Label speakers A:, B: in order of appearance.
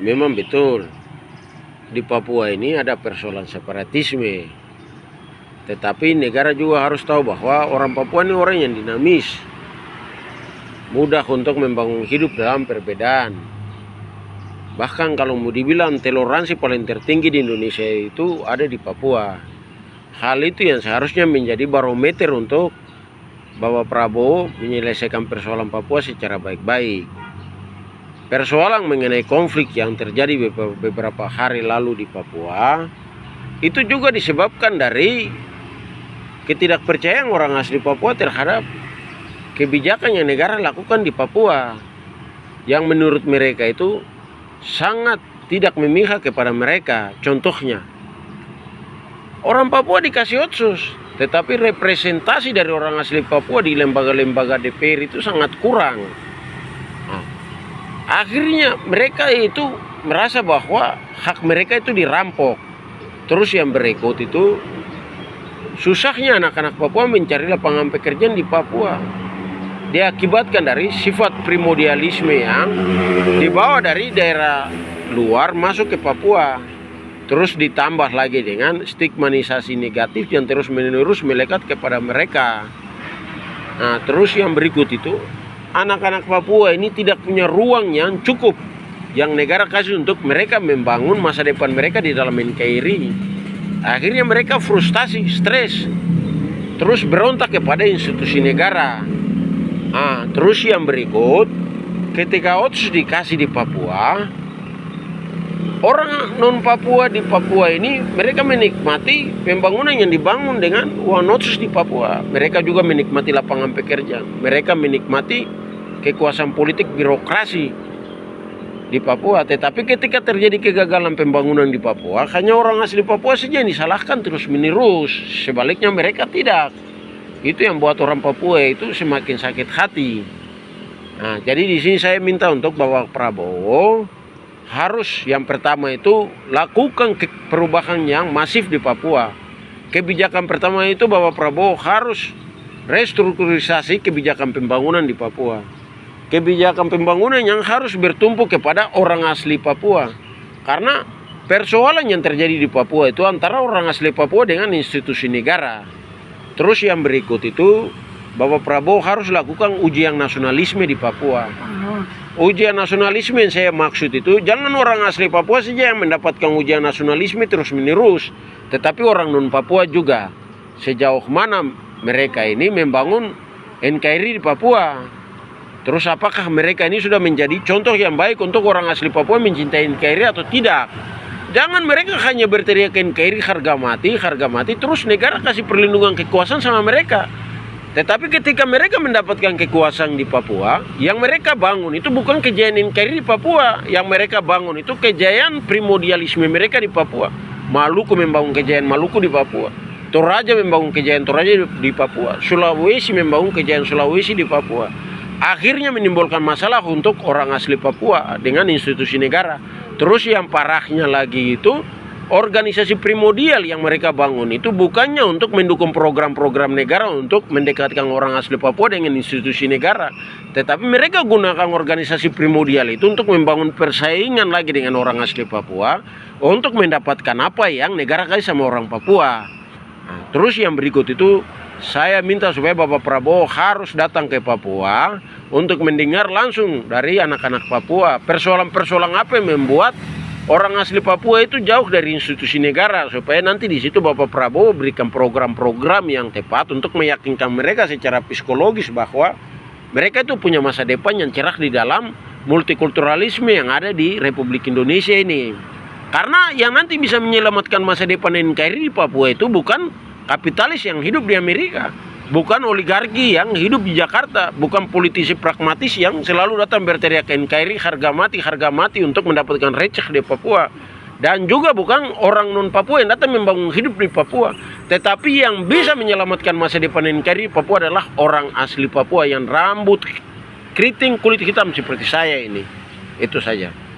A: memang betul di Papua ini ada persoalan separatisme. Tetapi negara juga harus tahu bahwa orang Papua ini orang yang dinamis, mudah untuk membangun hidup dalam perbedaan. Bahkan kalau mau dibilang toleransi paling tertinggi di Indonesia itu ada di Papua. Hal itu yang seharusnya menjadi barometer untuk Bapak Prabowo menyelesaikan persoalan Papua secara baik-baik. Persoalan mengenai konflik yang terjadi beberapa hari lalu di Papua itu juga disebabkan dari ketidakpercayaan orang asli Papua terhadap kebijakan yang negara lakukan di Papua, yang menurut mereka itu sangat tidak memihak kepada mereka. Contohnya, orang Papua dikasih otsus, tetapi representasi dari orang asli Papua di lembaga-lembaga DPR itu sangat kurang. Nah, akhirnya mereka itu merasa bahwa hak mereka itu dirampok. Terus yang berikut itu, susahnya anak-anak Papua mencari lapangan pekerjaan di Papua. Diakibatkan dari sifat primordialisme yang dibawa dari daerah luar masuk ke Papua. Terus ditambah lagi dengan stigmatisasi negatif yang terus-menerus melekat kepada mereka. Nah, terus yang berikut itu, anak-anak Papua ini tidak punya ruang yang cukup yang negara kasih untuk mereka membangun masa depan mereka di dalam NKRI. Akhirnya mereka frustasi, stres, terus berontak kepada institusi negara. Terus yang berikut, ketika otsus dikasih di Papua, orang non Papua di Papua ini mereka menikmati pembangunan yang dibangun dengan uang otsus di Papua. Mereka juga menikmati lapangan pekerjaan. Mereka menikmati kekuasaan politik birokrasi di Papua. Tetapi ketika terjadi kegagalan pembangunan di Papua, hanya orang asli Papua saja yang disalahkan terus menerus. Sebaliknya mereka tidak. Itu yang buat orang Papua itu semakin sakit hati. Nah, jadi di sini saya minta untuk Bapak Prabowo harus yang pertama itu lakukan perubahan yang masif di Papua. Kebijakan pertama itu Bapak Prabowo harus restrukturisasi kebijakan pembangunan di Papua. Kebijakan pembangunan yang harus bertumpu kepada orang asli Papua. Karena persoalan yang terjadi di Papua itu antara orang asli Papua dengan institusi negara. Terus yang berikut itu, Bapak Prabowo harus lakukan ujian nasionalisme di Papua. Ujian nasionalisme yang saya maksud itu, jangan orang asli Papua saja yang mendapatkan ujian nasionalisme terus menerus, tetapi orang non Papua juga. Sejauh mana mereka ini membangun NKRI di Papua. Terus apakah mereka ini sudah menjadi contoh yang baik untuk orang asli Papua mencintai NKRI atau tidak? Jangan mereka hanya berteriak NKRI harga mati, terus negara kasih perlindungan kekuasaan sama mereka. Tetapi ketika mereka mendapatkan kekuasaan di Papua, yang mereka bangun itu bukan kejayaan NKRI di Papua. Yang mereka bangun itu kejayaan primordialisme mereka di Papua. Maluku membangun kejayaan Maluku di Papua. Toraja membangun kejayaan Toraja di Papua. Sulawesi membangun kejayaan Sulawesi di Papua. Akhirnya menimbulkan masalah untuk orang asli Papua dengan institusi negara. Terus yang parahnya lagi itu, organisasi primordial yang mereka bangun itu bukannya untuk mendukung program-program negara untuk mendekatkan orang asli Papua dengan institusi negara. Tetapi mereka gunakan organisasi primordial itu untuk membangun persaingan lagi dengan orang asli Papua untuk mendapatkan apa yang negara kasih sama orang Papua. Nah, terus yang berikut itu, saya minta supaya Bapak Prabowo harus datang ke Papua untuk mendengar langsung dari anak-anak Papua persoalan-persoalan apa yang membuat orang asli Papua itu jauh dari institusi negara, supaya nanti di situ Bapak Prabowo berikan program-program yang tepat untuk meyakinkan mereka secara psikologis bahwa mereka itu punya masa depan yang cerah di dalam multikulturalisme yang ada di Republik Indonesia ini. Karena yang nanti bisa menyelamatkan masa depan NKRI di Papua itu bukan kapitalis yang hidup di Amerika, bukan oligarki yang hidup di Jakarta, bukan politisi pragmatis yang selalu datang berteriak NKRI harga mati untuk mendapatkan receh di Papua, dan juga bukan orang non Papua yang datang membangun hidup di Papua. Tetapi yang bisa menyelamatkan masa depan NKRI di Papua adalah orang asli Papua yang rambut keriting kulit hitam seperti saya ini. Itu saja.